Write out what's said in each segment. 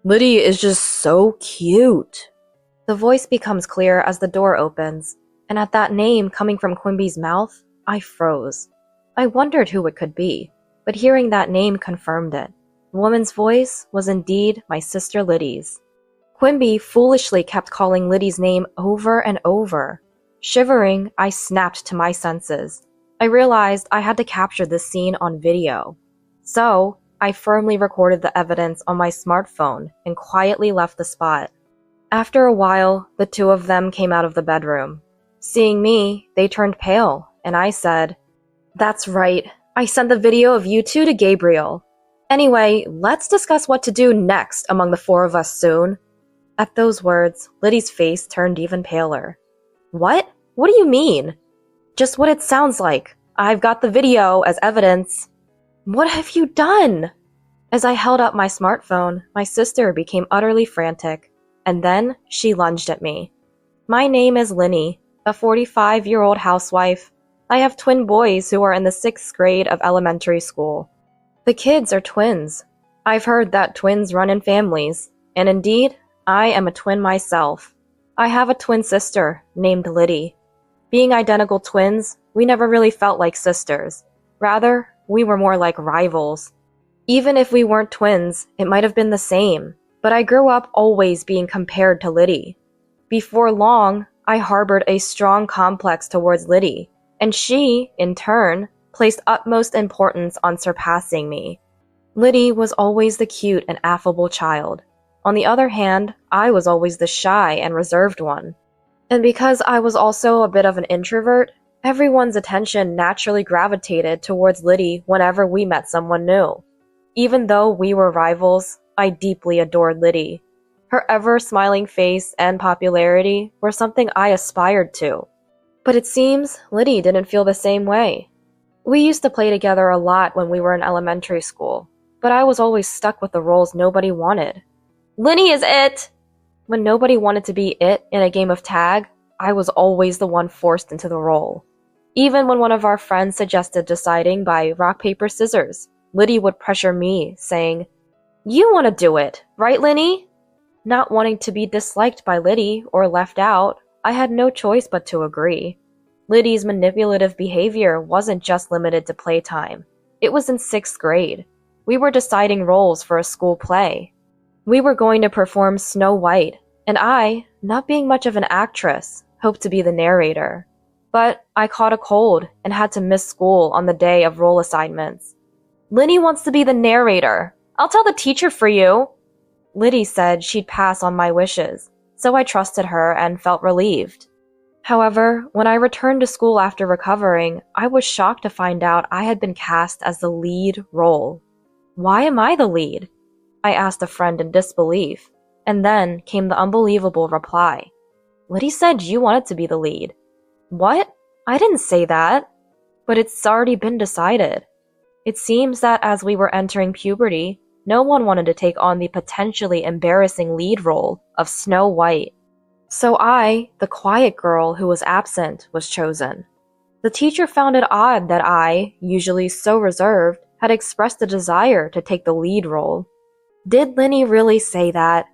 Liddy is just so cute. The voice becomes clear as the door opens, and at that name coming from Quimby's mouth, I froze. I wondered who it could be, but hearing that name confirmed it. The woman's voice was indeed my sister Liddy's. Quimby foolishly kept calling Liddy's name over and over. Shivering, I snapped to my senses. I realized I had to capture this scene on video. So, I firmly recorded the evidence on my smartphone and quietly left the spot. After a while, the two of them came out of the bedroom. Seeing me, they turned pale, and I said, "That's right, I sent the video of you two to Gabriel. Anyway, let's discuss what to do next among the four of us soon." At those words, Liddy's face turned even paler. "What? What do you mean?" "Just what it sounds like. I've got the video as evidence." "What have you done?" As I held up my smartphone, my sister became utterly frantic, and then she lunged at me. "My name is Linny, a 45-year-old housewife. I have twin boys who are in the 6th grade of elementary school. The kids are twins. I've heard that twins run in families, and indeed, I am a twin myself. I have a twin sister named Liddy. Being identical twins, we never really felt like sisters. Rather, we were more like rivals. Even if we weren't twins, it might have been the same, but I grew up always being compared to Liddy. Before long, I harbored a strong complex towards Liddy, and she, in turn, placed utmost importance on surpassing me. Liddy was always the cute and affable child. On the other hand, I was always the shy and reserved one. And because I was also a bit of an introvert, everyone's attention naturally gravitated towards Liddy whenever we met someone new. Even though we were rivals, I deeply adored Liddy. Her ever-smiling face and popularity were something I aspired to. But it seems Liddy didn't feel the same way. We used to play together a lot when we were in elementary school, but I was always stuck with the roles nobody wanted. "Linny is it!" When nobody wanted to be it in a game of tag, I was always the one forced into the role. Even when one of our friends suggested deciding by rock, paper, scissors, Liddy would pressure me, saying, "You want to do it, right, Linny?" Not wanting to be disliked by Liddy or left out, I had no choice but to agree. Liddy's manipulative behavior wasn't just limited to playtime. It was in 6th grade. We were deciding roles for a school play. We were going to perform Snow White, and I, not being much of an actress, hoped to be the narrator. But I caught a cold and had to miss school on the day of role assignments. "Linny wants to be the narrator. I'll tell the teacher for you." Liddy said she'd pass on my wishes, so I trusted her and felt relieved. However, when I returned to school after recovering, I was shocked to find out I had been cast as the lead role. "Why am I the lead?" I asked a friend in disbelief, and then came the unbelievable reply. "Liddy said you wanted to be the lead." "What? I didn't say that." "But it's already been decided." It seems that as we were entering puberty, no one wanted to take on the potentially embarrassing lead role of Snow White. So I, the quiet girl who was absent, was chosen. The teacher found it odd that I, usually so reserved, had expressed a desire to take the lead role. Did Linny really say that?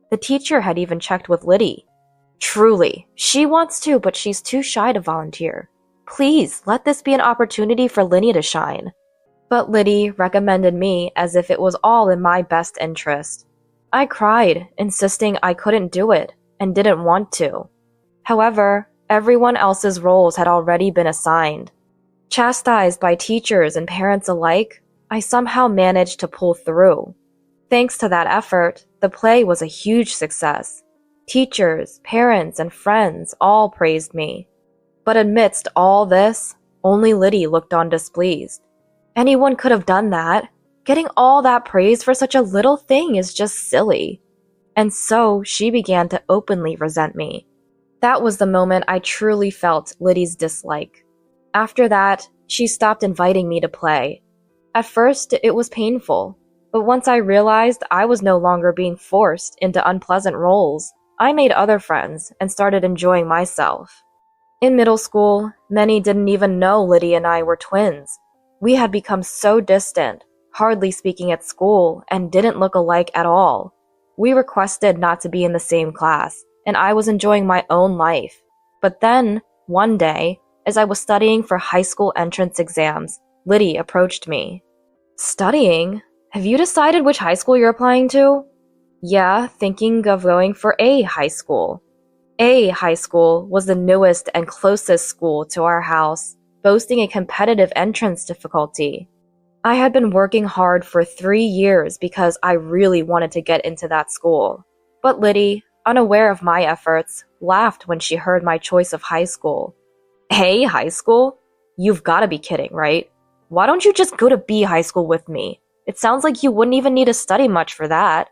The teacher had even checked with Liddy. "Truly, she wants to, but she's too shy to volunteer. Please, let this be an opportunity for Linny to shine." But Liddy recommended me as if it was all in my best interest. I cried, insisting I couldn't do it, and didn't want to. However, everyone else's roles had already been assigned. Chastised by teachers and parents alike, I somehow managed to pull through. Thanks to that effort, the play was a huge success. Teachers, parents, and friends all praised me. But amidst all this, only Liddy looked on displeased. Anyone could have done that. Getting all that praise for such a little thing is just silly. And so she began to openly resent me. That was the moment I truly felt Liddy's dislike. After that, she stopped inviting me to play. At first, it was painful, but once I realized I was no longer being forced into unpleasant roles, I made other friends and started enjoying myself. In middle school, many didn't even know Liddy and I were twins. We had become so distant, hardly speaking at school, and didn't look alike at all. We requested not to be in the same class, and I was enjoying my own life. But then, one day, as I was studying for high school entrance exams, Liddy approached me. Studying? Have you decided which high school you're applying to? Yeah, thinking of going for A high school. A high school was the newest and closest school to our house, boasting a competitive entrance difficulty. I had been working hard for 3 years because I really wanted to get into that school. But Liddy, unaware of my efforts, laughed when she heard my choice of high school. A high school? You've gotta be kidding, right? Why don't you just go to B high school with me? It sounds like you wouldn't even need to study much for that.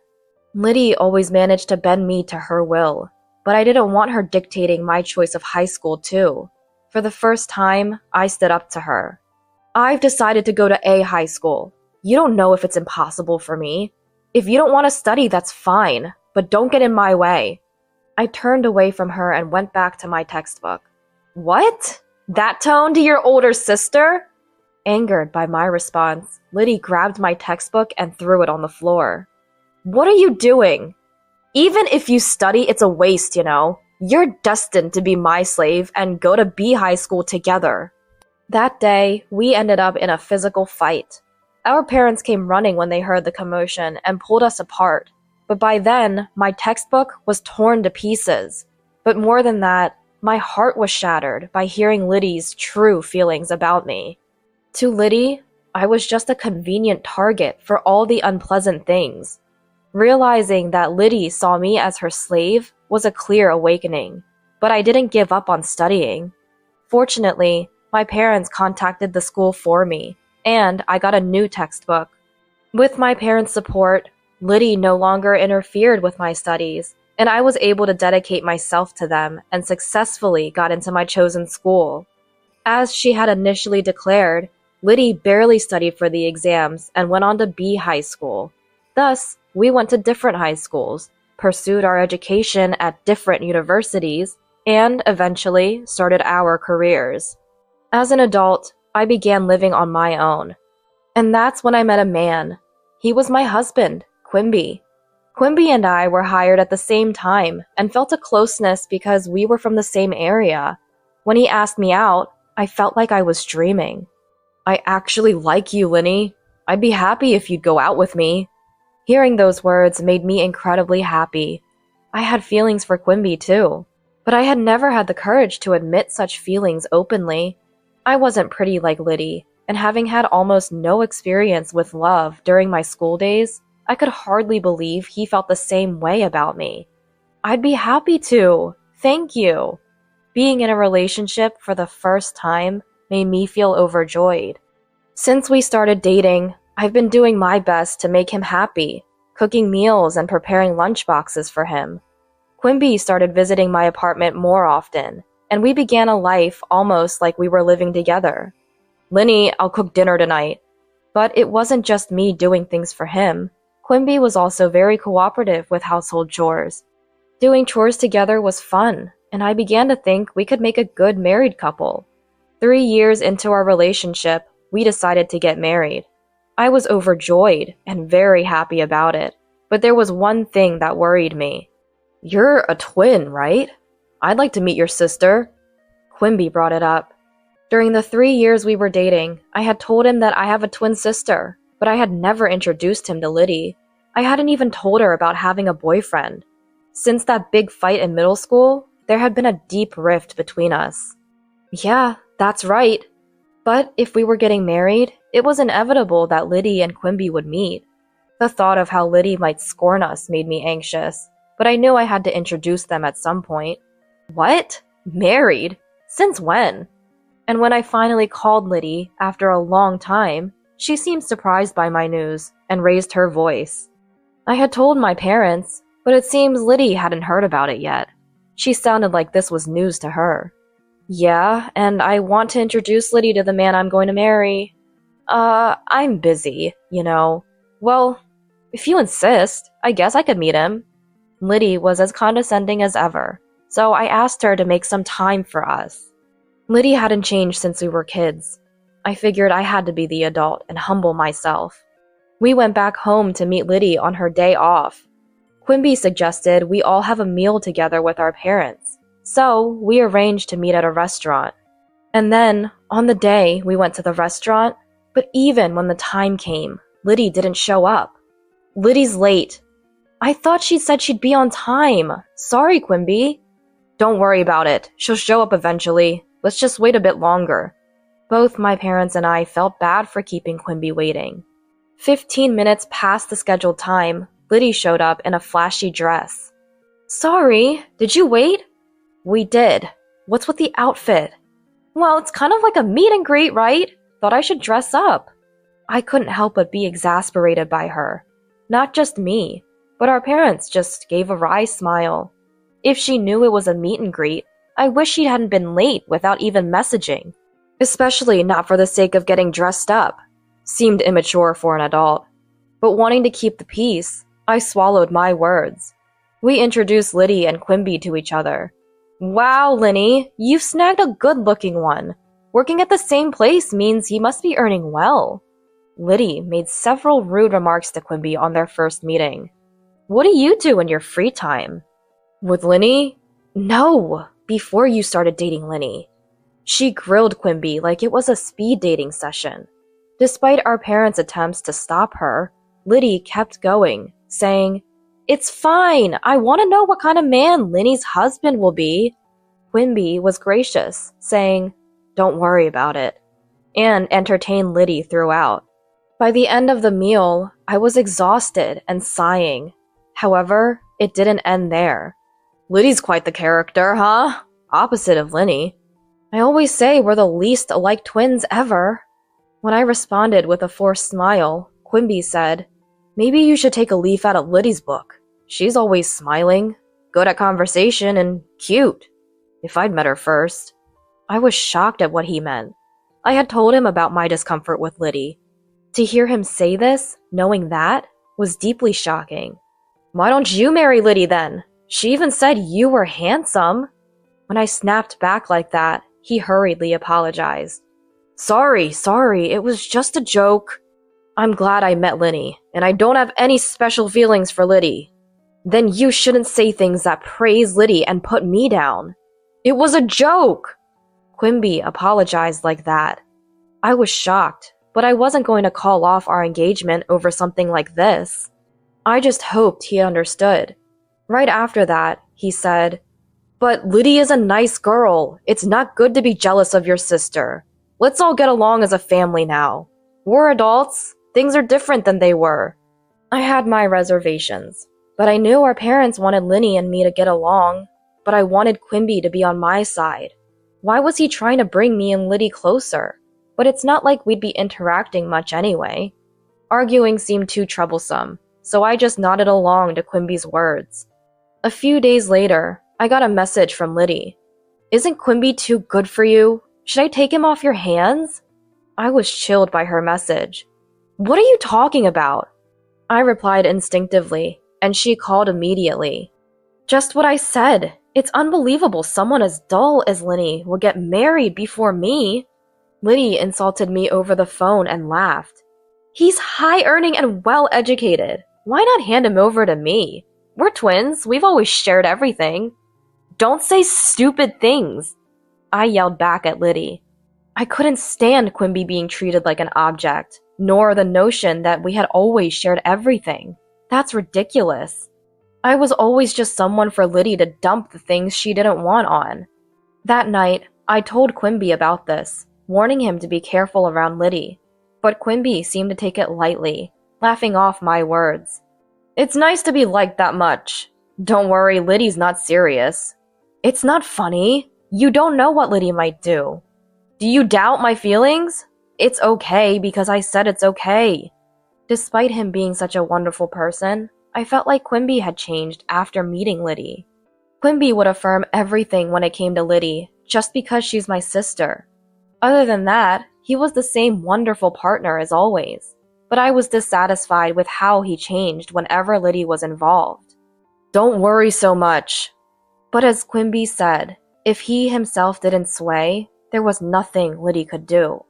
Liddy always managed to bend me to her will, but I didn't want her dictating my choice of high school too. For the first time, I stood up to her. I've decided to go to A high school. You don't know if it's impossible for me. If you don't want to study, that's fine, but don't get in my way. I turned away from her and went back to my textbook. What? That tone to your older sister? Angered by my response, Liddy grabbed my textbook and threw it on the floor. What are you doing? Even if you study, it's a waste, you know. You're destined to be my slave and go to B high school together. That day, we ended up in a physical fight. Our parents came running when they heard the commotion and pulled us apart. But by then, my textbook was torn to pieces. But more than that, my heart was shattered by hearing Liddy's true feelings about me. To Liddy, I was just a convenient target for all the unpleasant things. Realizing that Liddy saw me as her slave was a clear awakening, but I didn't give up on studying. Fortunately, my parents contacted the school for me, and I got a new textbook. With my parents' support, Liddy no longer interfered with my studies, and I was able to dedicate myself to them and successfully got into my chosen school. As she had initially declared, Liddy barely studied for the exams and went on to B high school. Thus, we went to different high schools, pursued our education at different universities, and eventually started our careers. As an adult, I began living on my own. And that's when I met a man. He was my husband, Quimby. Quimby and I were hired at the same time and felt a closeness because we were from the same area. When he asked me out, I felt like I was dreaming. I actually like you, Linny. I'd be happy if you'd go out with me. Hearing those words made me incredibly happy. I had feelings for Quimby too, but I had never had the courage to admit such feelings openly. I wasn't pretty like Liddy, and having had almost no experience with love during my school days, I could hardly believe he felt the same way about me. I'd be happy to. Thank you. Being in a relationship for the first time made me feel overjoyed. Since we started dating, I've been doing my best to make him happy, cooking meals and preparing lunchboxes for him. Quimby started visiting my apartment more often, and we began a life almost like we were living together. Linny, I'll cook dinner tonight. But it wasn't just me doing things for him. Quimby was also very cooperative with household chores. Doing chores together was fun, and I began to think we could make a good married couple. 3 years into our relationship, we decided to get married. I was overjoyed and very happy about it, but there was one thing that worried me. You're a twin, right? I'd like to meet your sister. Quimby brought it up. During the 3 years we were dating, I had told him that I have a twin sister, but I had never introduced him to Liddy. I hadn't even told her about having a boyfriend. Since that big fight in middle school, there had been a deep rift between us. Yeah, that's right. But if we were getting married, it was inevitable that Liddy and Quimby would meet. The thought of how Liddy might scorn us made me anxious, but I knew I had to introduce them at some point. What? Married? Since when? And when I finally called Liddy, after a long time, she seemed surprised by my news and raised her voice. I had told my parents, but it seems Liddy hadn't heard about it yet. She sounded like this was news to her. Yeah, and I want to introduce Liddy to the man I'm going to marry. I'm busy, you know. Well, if you insist, I guess I could meet him. Liddy was as condescending as ever, so I asked her to make some time for us. Liddy hadn't changed since we were kids. I figured I had to be the adult and humble myself. We went back home to meet Liddy on her day off. Quimby suggested we all have a meal together with our parents, so we arranged to meet at a restaurant. And then, on the day we went to the restaurant, but even when the time came, Liddy didn't show up. Liddy's late. I thought she said she'd be on time. Sorry, Quimby. Don't worry about it. She'll show up eventually. Let's just wait a bit longer. Both my parents and I felt bad for keeping Quimby waiting. 15 minutes past the scheduled time, Liddy showed up in a flashy dress. Sorry, did you wait? We did. What's with the outfit? Well, it's kind of like a meet and greet, right? Thought I should dress up. I couldn't help but be exasperated by her. Not just me, but our parents just gave a wry smile. If she knew it was a meet and greet, I wish she hadn't been late without even messaging. Especially not for the sake of getting dressed up. Seemed immature for an adult. But wanting to keep the peace, I swallowed my words. We introduced Liddy and Quimby to each other. Wow, Linny, you've snagged a good-looking one. Working at the same place means he must be earning well. Liddy made several rude remarks to Quimby on their first meeting. What do you do in your free time? With Linny? No, before you started dating Linny. She grilled Quimby like it was a speed dating session. Despite our parents' attempts to stop her, Liddy kept going, saying, It's fine, I want to know what kind of man Linny's husband will be. Quimby was gracious, saying, Don't worry about it, and entertained Liddy throughout. By the end of the meal, I was exhausted and sighing. However, it didn't end there. Liddy's quite the character, huh? Opposite of Linny. I always say we're the least alike twins ever. When I responded with a forced smile, Quimby said, Maybe you should take a leaf out of Liddy's book. She's always smiling, good at conversation, and cute. If I'd met her first. I was shocked at what he meant. I had told him about my discomfort with Liddy. To hear him say this, knowing that, was deeply shocking. Why don't you marry Liddy then? She even said you were handsome. When I snapped back like that, he hurriedly apologized. Sorry, it was just a joke. I'm glad I met Linny, and I don't have any special feelings for Liddy. Then you shouldn't say things that praise Liddy and put me down. It was a joke! Quimby apologized like that. I was shocked, but I wasn't going to call off our engagement over something like this. I just hoped he understood. Right after that, he said, But Liddy is a nice girl. It's not good to be jealous of your sister. Let's all get along as a family now. We're adults. Things are different than they were. I had my reservations, but I knew our parents wanted Linny and me to get along, but I wanted Quimby to be on my side. Why was he trying to bring me and Liddy closer? But it's not like we'd be interacting much anyway. Arguing seemed too troublesome, so I just nodded along to Quimby's words. A few days later, I got a message from Liddy. Isn't Quimby too good for you? Should I take him off your hands? I was chilled by her message. What are you talking about? I replied instinctively, and she called immediately. Just what I said. It's unbelievable someone as dull as Linny will get married before me. Liddy insulted me over the phone and laughed. He's high-earning and well-educated. Why not hand him over to me? We're twins. We've always shared everything. Don't say stupid things. I yelled back at Liddy. I couldn't stand Quimby being treated like an object, nor the notion that we had always shared everything. That's ridiculous. I was always just someone for Liddy to dump the things she didn't want on. That night, I told Quimby about this, warning him to be careful around Liddy. But Quimby seemed to take it lightly, laughing off my words. It's nice to be liked that much. Don't worry, Liddy's not serious. It's not funny. You don't know what Liddy might do. Do you doubt my feelings? It's okay because I said it's okay. Despite him being such a wonderful person, I felt like Quimby had changed after meeting Liddy. Quimby would affirm everything when it came to Liddy, just because she's my sister. Other than that, he was the same wonderful partner as always, but I was dissatisfied with how he changed whenever Liddy was involved. Don't worry so much. But as Quimby said, if he himself didn't sway, there was nothing Liddy could do.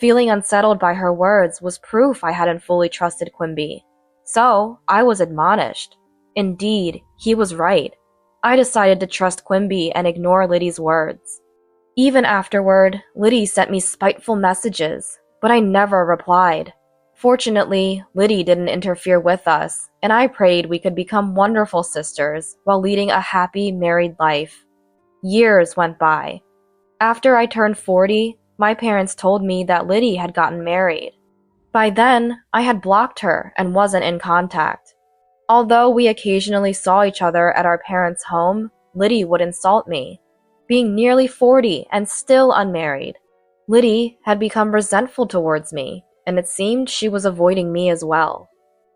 Feeling unsettled by her words was proof I hadn't fully trusted Quimby. So, I was admonished. Indeed, he was right. I decided to trust Quimby and ignore Liddy's words. Even afterward, Liddy sent me spiteful messages, but I never replied. Fortunately, Liddy didn't interfere with us, and I prayed we could become wonderful sisters while leading a happy married life. Years went by. After I turned 40, my parents told me that Liddy had gotten married. By then, I had blocked her and wasn't in contact. Although we occasionally saw each other at our parents' home, Liddy would insult me. Being nearly 40 and still unmarried, Liddy had become resentful towards me, and it seemed she was avoiding me as well.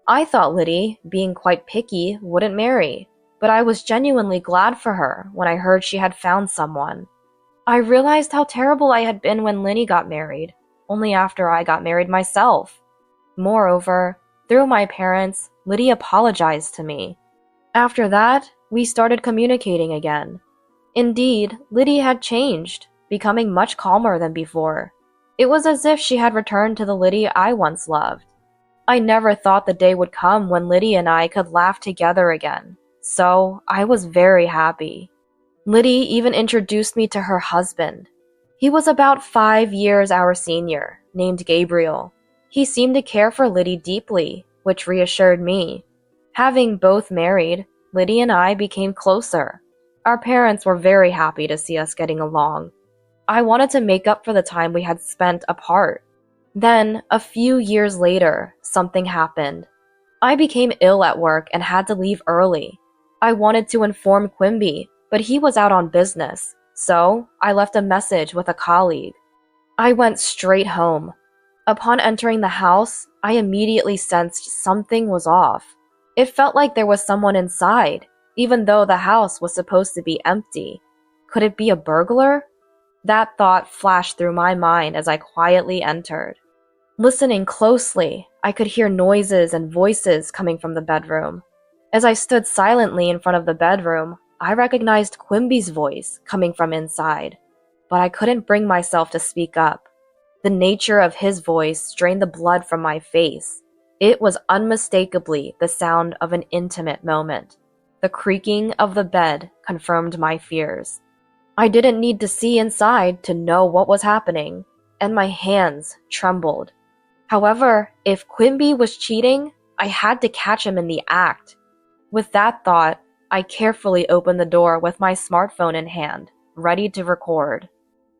I thought Liddy, being quite picky, wouldn't marry, but I was genuinely glad for her when I heard she had found someone. I realized how terrible I had been when Liddy got married, only after I got married myself. Moreover, through my parents, Liddy apologized to me. After that, we started communicating again. Indeed, Liddy had changed, becoming much calmer than before. It was as if she had returned to the Liddy I once loved. I never thought the day would come when Liddy and I could laugh together again, so I was very happy. Liddy even introduced me to her husband. He was about 5 years our senior, named Gabriel. He seemed to care for Liddy deeply, which reassured me. Having both married, Liddy and I became closer. Our parents were very happy to see us getting along. I wanted to make up for the time we had spent apart. Then, a few years later, something happened. I became ill at work and had to leave early. I wanted to inform Quimby, but he was out on business, so I left a message with a colleague. I went straight home. Upon entering the house, I immediately sensed something was off. It felt like there was someone inside, even though the house was supposed to be empty. Could it be a burglar? That thought flashed through my mind as I quietly entered. Listening closely, I could hear noises and voices coming from the bedroom. As I stood silently in front of the bedroom, I recognized Quimby's voice coming from inside, but I couldn't bring myself to speak up. The nature of his voice drained the blood from my face. It was unmistakably the sound of an intimate moment. The creaking of the bed confirmed my fears. I didn't need to see inside to know what was happening, and my hands trembled. However, if Quimby was cheating, I had to catch him in the act. With that thought, I carefully opened the door with my smartphone in hand, ready to record.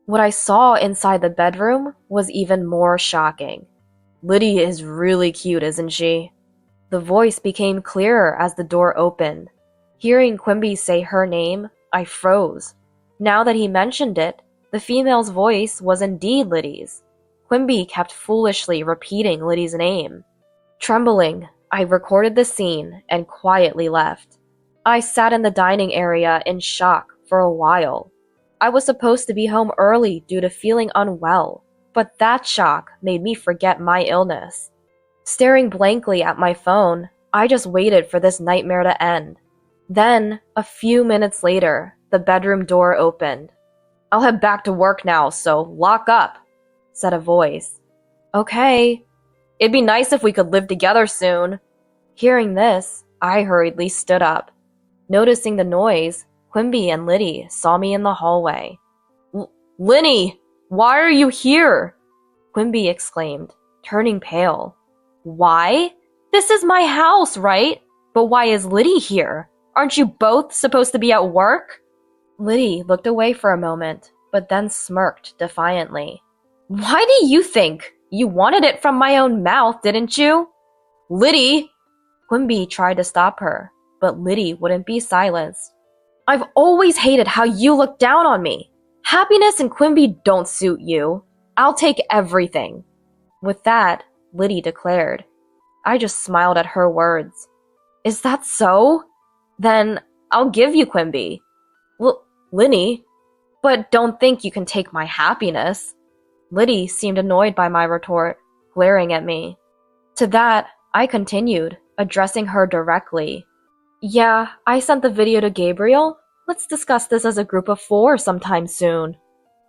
What I saw inside the bedroom was even more shocking. Liddy is really cute, isn't she? The voice became clearer as the door opened. Hearing Quimby say her name, I froze. Now that he mentioned it, the female's voice was indeed Liddy's. Quimby kept foolishly repeating Liddy's name. Trembling, I recorded the scene and quietly left. I sat in the dining area in shock for a while. I was supposed to be home early due to feeling unwell, but that shock made me forget my illness. Staring blankly at my phone, I just waited for this nightmare to end. Then, a few minutes later, the bedroom door opened. "I'll head back to work now, so lock up," said a voice. "Okay. It'd be nice if we could live together soon." Hearing this, I hurriedly stood up. Noticing the noise, Quimby and Liddy saw me in the hallway. "Linny, why are you here?" Quimby exclaimed, turning pale. "Why? This is my house, right? But why is Liddy here? Aren't you both supposed to be at work?" Liddy looked away for a moment, but then smirked defiantly. "Why do you think? You wanted it from my own mouth, didn't you?" "Liddy!" Quimby tried to stop her, but Liddy wouldn't be silenced. "I've always hated how you look down on me. Happiness and Quimby don't suit you. I'll take everything." With that, Liddy declared. I just smiled at her words. "Is that so? Then I'll give you Quimby." Liddy, but don't think you can take my happiness." Liddy seemed annoyed by my retort, glaring at me. To that, I continued, addressing her directly. "Yeah, I sent the video to Gabriel. Let's discuss this as a group of 4 sometime soon."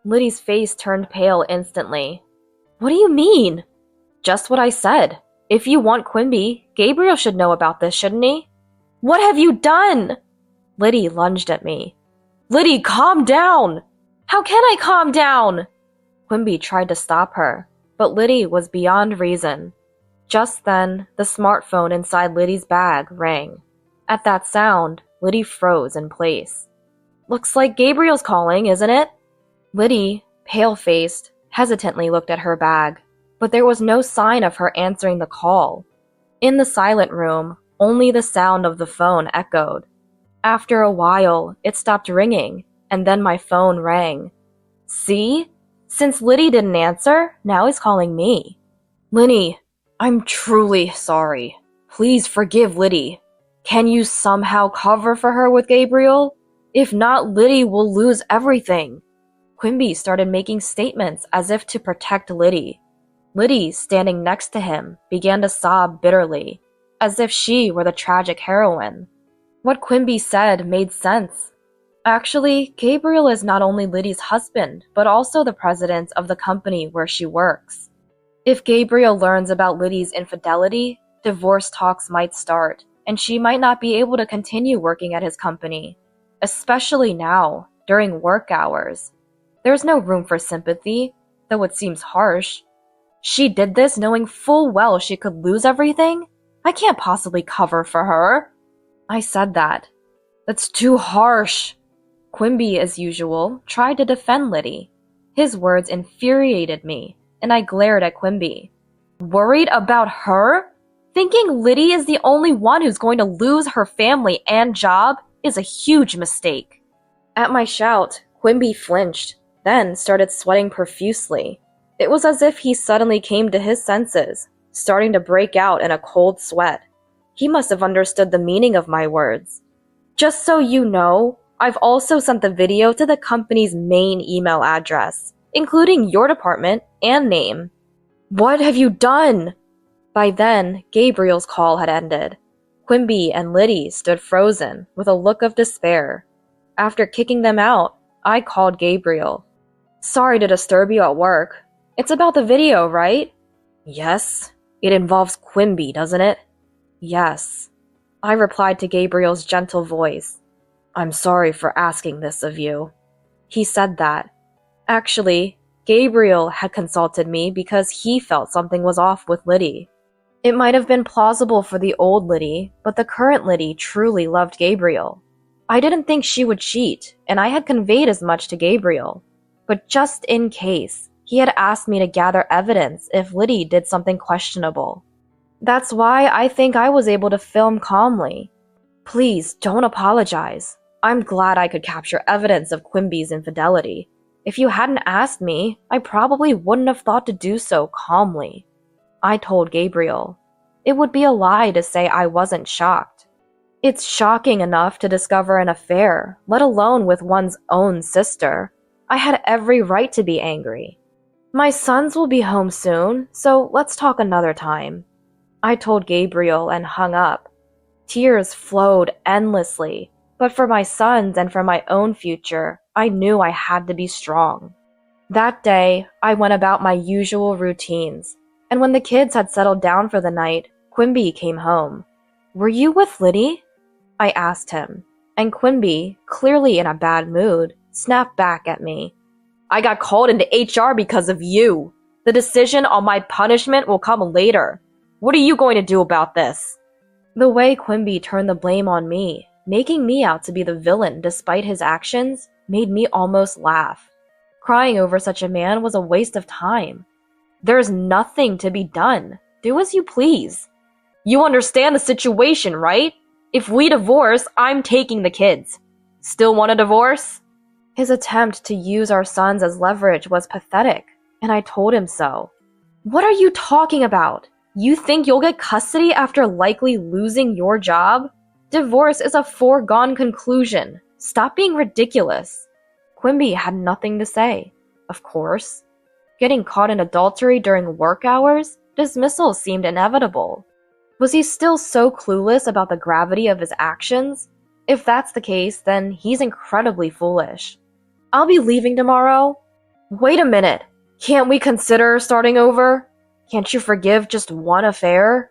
Liddy's face turned pale instantly. "What do you mean?" "Just what I said. If you want Quimby, Gabriel should know about this, shouldn't he?" What have you done? Liddy lunged at me. Liddy, calm down! How can I calm down? Quimby tried to stop her, but Liddy was beyond reason. Just then, the smartphone inside Liddy's bag rang. At that sound, Liddy froze in place. Looks like Gabriel's calling, isn't it? Liddy, pale-faced, hesitantly looked at her bag, but there was no sign of her answering the call. In the silent room, only the sound of the phone echoed. After a while, it stopped ringing, and then my phone rang. See? Since Liddy didn't answer, now he's calling me. Liddy, I'm truly sorry. Please forgive Liddy. Can you somehow cover for her with Gabriel? If not, Liddy will lose everything. Quimby started making statements as if to protect Liddy. Liddy, standing next to him, began to sob bitterly, as if she were the tragic heroine. What Quimby said made sense. Actually, Gabriel is not only Liddy's husband, but also the president of the company where she works. If Gabriel learns about Liddy's infidelity, divorce talks might start, and she might not be able to continue working at his company, especially now, during work hours. There's no room for sympathy, though it seems harsh. She did this knowing full well she could lose everything? I can't possibly cover for her. I said that. That's too harsh. Quimby, as usual, tried to defend Liddy. His words infuriated me, and I glared at Quimby. Worried about her? Thinking Liddy is the only one who's going to lose her family and job is a huge mistake. At my shout, Quimby flinched, then started sweating profusely. It was as if he suddenly came to his senses, starting to break out in a cold sweat. He must have understood the meaning of my words. Just so you know, I've also sent the video to the company's main email address, including your department and name. What have you done? By then, Gabriel's call had ended. Quimby and Liddy stood frozen, with a look of despair. After kicking them out, I called Gabriel. Sorry to disturb you at work. It's about the video, right? Yes. It involves Quimby, doesn't it? Yes. I replied to Gabriel's gentle voice. I'm sorry for asking this of you. He said that. Actually, Gabriel had consulted me because he felt something was off with Liddy. It might have been plausible for the old Liddy, but the current Liddy truly loved Gabriel. I didn't think she would cheat, and I had conveyed as much to Gabriel. But just in case, he had asked me to gather evidence if Liddy did something questionable. That's why I think I was able to film calmly. Please, don't apologize. I'm glad I could capture evidence of Quimby's infidelity. If you hadn't asked me, I probably wouldn't have thought to do so calmly. I told Gabriel. It would be a lie to say I wasn't shocked. It's shocking enough to discover an affair, let alone with one's own sister. I had every right to be angry. My sons will be home soon, so let's talk another time. I told Gabriel and hung up. Tears flowed endlessly, but for my sons and for my own future, I knew I had to be strong. That day, I went about my usual routines, and when the kids had settled down for the night, Quimby came home. Were you with Liddy? I asked him, and Quimby, clearly in a bad mood, snapped back at me. I got called into HR because of you. The decision on my punishment will come later. What are you going to do about this? The way Quimby turned the blame on me, making me out to be the villain despite his actions, made me almost laugh. Crying over such a man was a waste of time. There's nothing to be done. Do as you please. You understand the situation, right? If we divorce, I'm taking the kids. Still want a divorce? His attempt to use our sons as leverage was pathetic, and I told him so. What are you talking about? You think you'll get custody after likely losing your job? Divorce is a foregone conclusion. Stop being ridiculous. Quimby had nothing to say. Of course. Getting caught in adultery during work hours? Dismissal seemed inevitable. Was he still so clueless about the gravity of his actions? If that's the case, then he's incredibly foolish. I'll be leaving tomorrow. Wait a minute. Can't we consider starting over? Can't you forgive just one affair?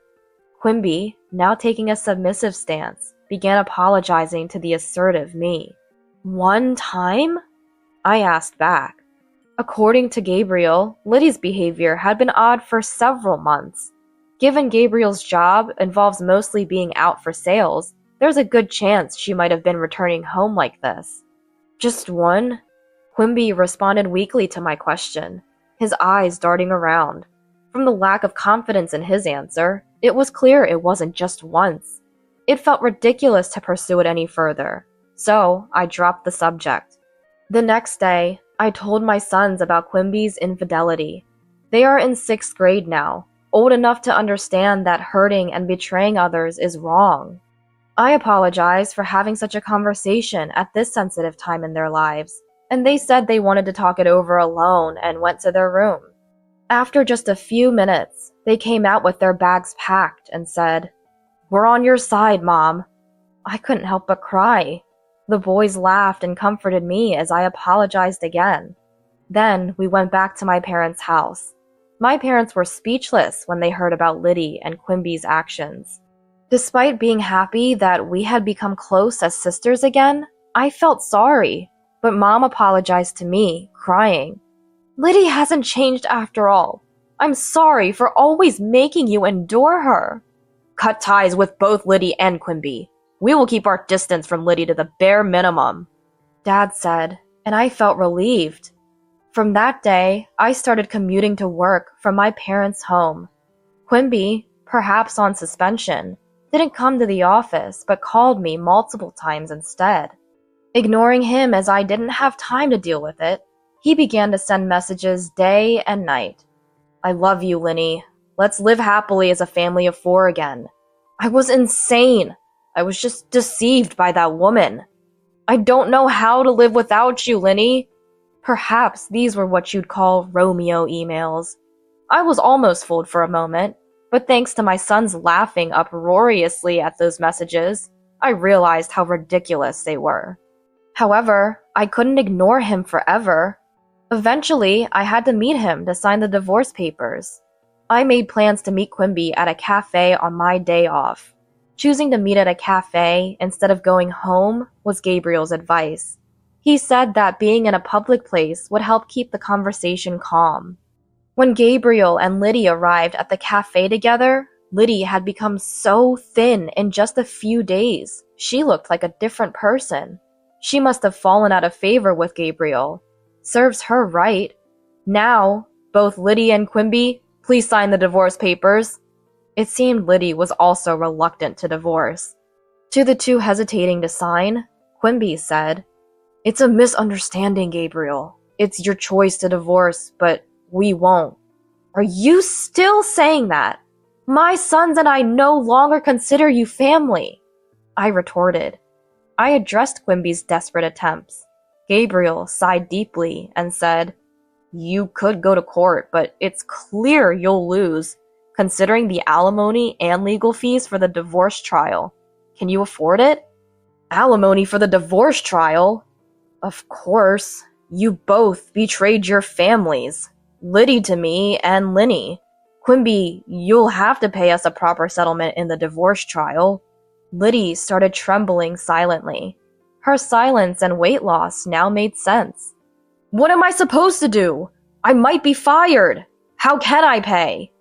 Quimby, now taking a submissive stance, began apologizing to the assertive me. One time? I asked back. According to Gabriel, Liddy's behavior had been odd for several months. Given Gabriel's job involves mostly being out for sales, there's a good chance she might have been returning home like this. Just one? Quimby responded weakly to my question, his eyes darting around. From the lack of confidence in his answer, it was clear it wasn't just once. It felt ridiculous to pursue it any further, so I dropped the subject. The next day, I told my sons about Quimby's infidelity. They are in 6th grade now, old enough to understand that hurting and betraying others is wrong. I apologized for having such a conversation at this sensitive time in their lives, and they said they wanted to talk it over alone and went to their room. After just a few minutes, they came out with their bags packed and said, "We're on your side, Mom." I couldn't help but cry. The boys laughed and comforted me as I apologized again. Then we went back to my parents' house. My parents were speechless when they heard about Liddy and Quimby's actions. Despite being happy that we had become close as sisters again, I felt sorry, but Mom apologized to me, crying, "Liddy hasn't changed after all. I'm sorry for always making you endure her." "Cut ties with both Liddy and Quimby. We will keep our distance from Liddy to the bare minimum," Dad said, and I felt relieved. From that day, I started commuting to work from my parents' home. Quimby, perhaps on suspension, didn't come to the office but called me multiple times instead. Ignoring him as I didn't have time to deal with it, he began to send messages day and night. "I love you, Linny. Let's live happily as a family of 4 again." I was insane. I was just deceived by that woman. "I don't know how to live without you, Linny." Perhaps these were what you'd call Romeo emails. I was almost fooled for a moment, but thanks to my sons laughing uproariously at those messages, I realized how ridiculous they were. However, I couldn't ignore him forever. Eventually, I had to meet him to sign the divorce papers. I made plans to meet Quimby at a cafe on my day off. Choosing to meet at a cafe instead of going home was Gabriel's advice. He said that being in a public place would help keep the conversation calm. When Gabriel and Liddy arrived at the cafe together, Liddy had become so thin in just a few days. She looked like a different person. She must have fallen out of favor with Gabriel. Serves her right. Now, both Liddy and Quimby, please sign the divorce papers. It seemed Liddy was also reluctant to divorce. To the two hesitating to sign, Quimby said, "It's a misunderstanding, Gabriel. It's your choice to divorce, but we won't." "Are you still saying that? My sons and I no longer consider you family," I retorted. I addressed Quimby's desperate attempts. Gabriel sighed deeply and said, "You could go to court, but it's clear you'll lose, considering the alimony and legal fees for the divorce trial. Can you afford it?" "Alimony for the divorce trial? Of course. You both betrayed your families. Liddy to me and Linny. Quimby, you'll have to pay us a proper settlement in the divorce trial." Liddy started trembling silently. Her silence and weight loss now made sense. "What am I supposed to do? I might be fired. How can I pay?"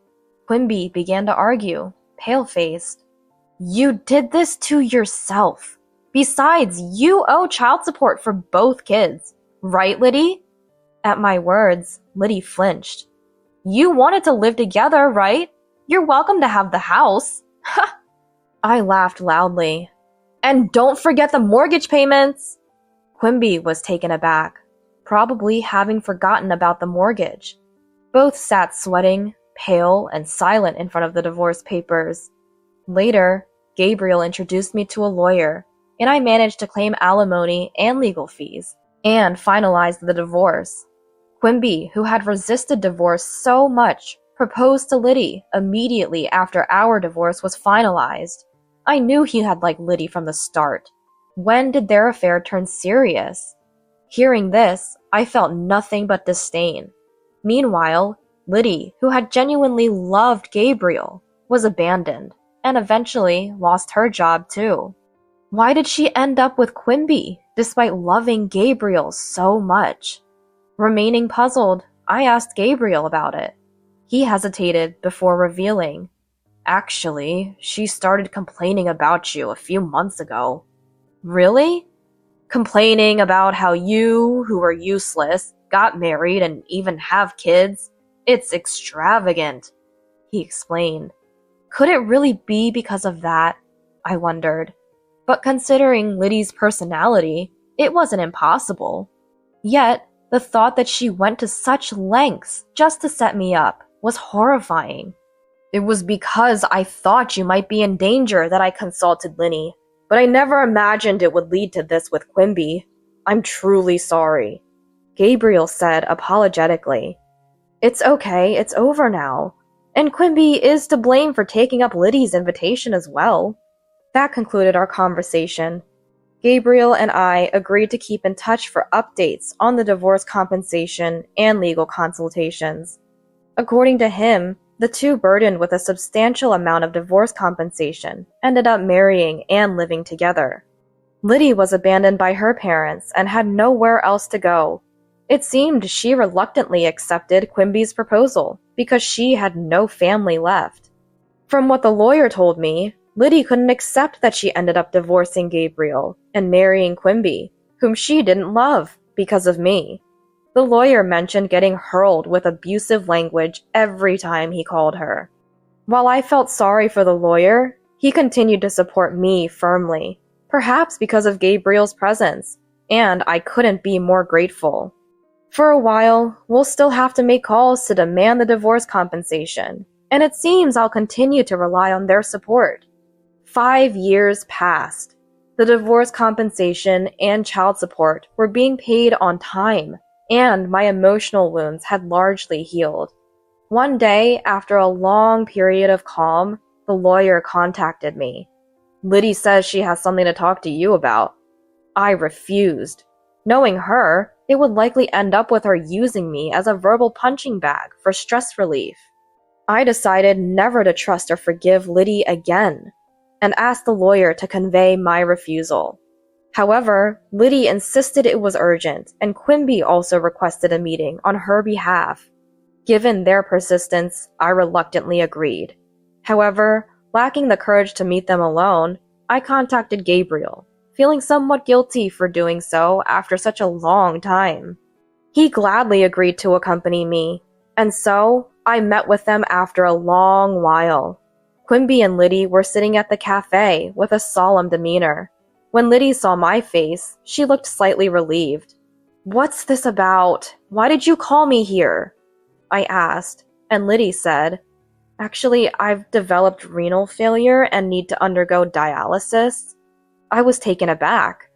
Quimby began to argue, pale-faced. "You did this to yourself. Besides, you owe child support for both kids. Right, Liddy?" At my words, Liddy flinched. "You wanted to live together, right? You're welcome to have the house." Ha! I laughed loudly. "And don't forget the mortgage payments!" Quimby was taken aback, probably having forgotten about the mortgage. Both sat sweating, pale, and silent in front of the divorce papers. Later, Gabriel introduced me to a lawyer, and I managed to claim alimony and legal fees, and finalized the divorce. Quimby, who had resisted divorce so much, proposed to Liddy immediately after our divorce was finalized. I knew he had liked Liddy from the start. When did their affair turn serious? Hearing this, I felt nothing but disdain. Meanwhile, Liddy, who had genuinely loved Gabriel, was abandoned, and eventually lost her job too. Why did she end up with Quimby, despite loving Gabriel so much? Remaining puzzled, I asked Gabriel about it. He hesitated before revealing. Actually, she started complaining about you a few months ago. Really? Complaining about how you, who were useless, got married and even have kids? It's extravagant, he explained. Could it really be because of that? I wondered. But considering Liddy's personality, it wasn't impossible. Yet, the thought that she went to such lengths just to set me up was horrifying. It was because I thought you might be in danger that I consulted Linny, but I never imagined it would lead to this with Quimby. I'm truly sorry, Gabriel said apologetically. It's okay, it's over now. And Quimby is to blame for taking up Liddy's invitation as well. That concluded our conversation. Gabriel and I agreed to keep in touch for updates on the divorce compensation and legal consultations. According to him, the two, burdened with a substantial amount of divorce compensation, ended up marrying and living together. Liddy was abandoned by her parents and had nowhere else to go. It seemed she reluctantly accepted Quimby's proposal because she had no family left. From what the lawyer told me, Liddy couldn't accept that she ended up divorcing Gabriel and marrying Quimby, whom she didn't love, because of me. The lawyer mentioned getting hurled with abusive language every time he called her. While I felt sorry for the lawyer, he continued to support me firmly, perhaps because of Gabriel's presence, and I couldn't be more grateful. For a while, we'll still have to make calls to demand the divorce compensation, and it seems I'll continue to rely on their support. 5 years passed. The divorce compensation and child support were being paid on time, and my emotional wounds had largely healed. One day, after a long period of calm, the lawyer contacted me. Liddy says she has something to talk to you about. I refused. Knowing her, it would likely end up with her using me as a verbal punching bag for stress relief. I decided never to trust or forgive Liddy again, and asked the lawyer to convey my refusal. However, Liddy insisted it was urgent, and Quimby also requested a meeting on her behalf. Given their persistence, I reluctantly agreed. However, lacking the courage to meet them alone, I contacted Gabriel, feeling somewhat guilty for doing so after such a long time. He gladly agreed to accompany me, and so I met with them after a long while. Quimby and Liddy were sitting at the cafe with a solemn demeanor. When Liddy saw my face, she looked slightly relieved. "What's this about? Why did you call me here?" I asked, and Liddy said, "Actually, I've developed renal failure and need to undergo dialysis." I was taken aback.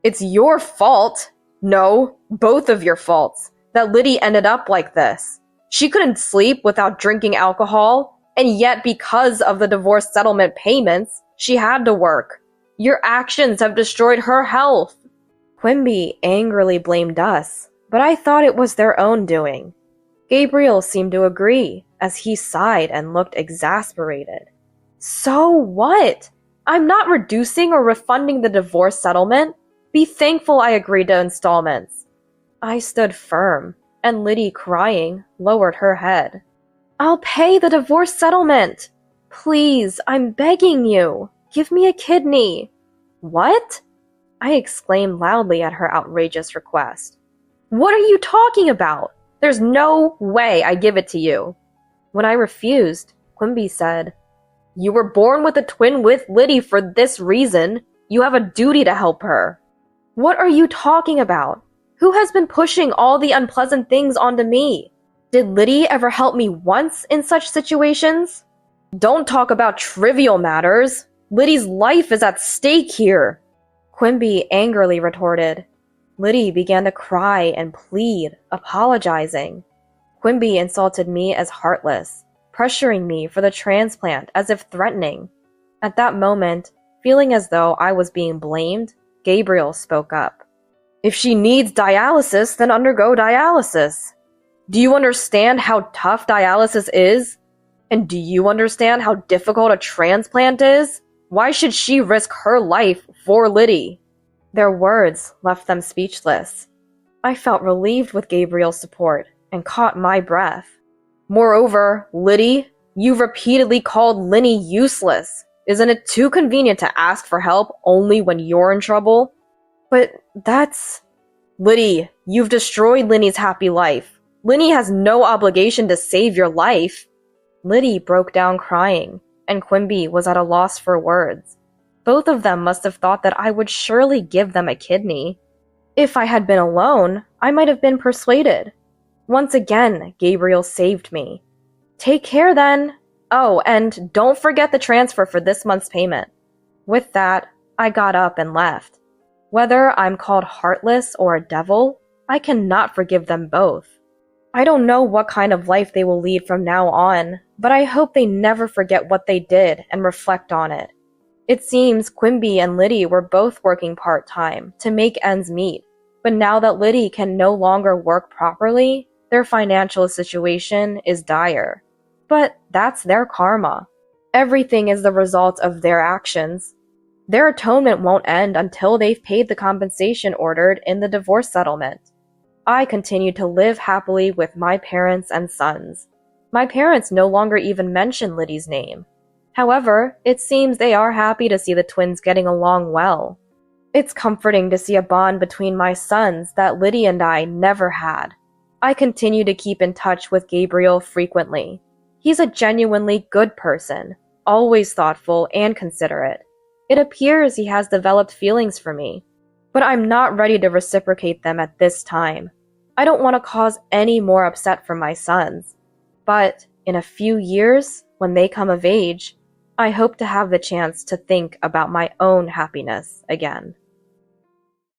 "It's your fault! No, both of your faults, that Liddy ended up like this. She couldn't sleep without drinking alcohol, and yet because of the divorce settlement payments, she had to work. Your actions have destroyed her health." Quimby angrily blamed us, but I thought it was their own doing. Gabriel seemed to agree, as he sighed and looked exasperated. "So what? I'm not reducing or refunding the divorce settlement. Be thankful I agreed to installments." I stood firm, and Liddy, crying, lowered her head. "I'll pay the divorce settlement. Please, I'm begging you. Give me a kidney." "What?" I exclaimed loudly at her outrageous request. "What are you talking about? There's no way I give it to you." When I refused, Quimby said, "You were born with a twin with Liddy for this reason. You have a duty to help her." "What are you talking about? Who has been pushing all the unpleasant things onto me? Did Liddy ever help me once in such situations?" "Don't talk about trivial matters. Liddy's life is at stake here," Quimby angrily retorted. Liddy began to cry and plead, apologizing. Quimby insulted me as heartless, pressuring me for the transplant as if threatening. At that moment, feeling as though I was being blamed, Gabriel spoke up. "If she needs dialysis, then undergo dialysis. Do you understand how tough dialysis is? And do you understand how difficult a transplant is? Why should she risk her life for Liddy? Their words left them speechless. I felt relieved with Gabriel's support and caught my breath. Moreover, Liddy, you've repeatedly called Linny useless. Isn't it too convenient to ask for help only when you're in trouble? But that's... Liddy, you've destroyed Linny's happy life. Linny has no obligation to save your life. Liddy broke down crying, and Quimby was at a loss for words. Both of them must have thought that I would surely give them a kidney. If I had been alone, I might have been persuaded. Once again, Gabriel saved me. Take care then. Oh, and don't forget the transfer for this month's payment. With that, I got up and left. Whether I'm called heartless or a devil, I cannot forgive them both. I don't know what kind of life they will lead from now on, but I hope they never forget what they did and reflect on it. It seems Quimby and Liddy were both working part-time to make ends meet, but now that Liddy can no longer work properly, their financial situation is dire. But that's their karma. Everything is the result of their actions. Their atonement won't end until they've paid the compensation ordered in the divorce settlement. I continue to live happily with my parents and sons. My parents no longer even mention Liddy's name. However, it seems they are happy to see the twins getting along well. It's comforting to see a bond between my sons that Liddy and I never had. I continue to keep in touch with Gabriel frequently. He's a genuinely good person, always thoughtful and considerate. It appears he has developed feelings for me, but I'm not ready to reciprocate them at this time. I don't want to cause any more upset for my sons. But in a few years, when they come of age, I hope to have the chance to think about my own happiness again.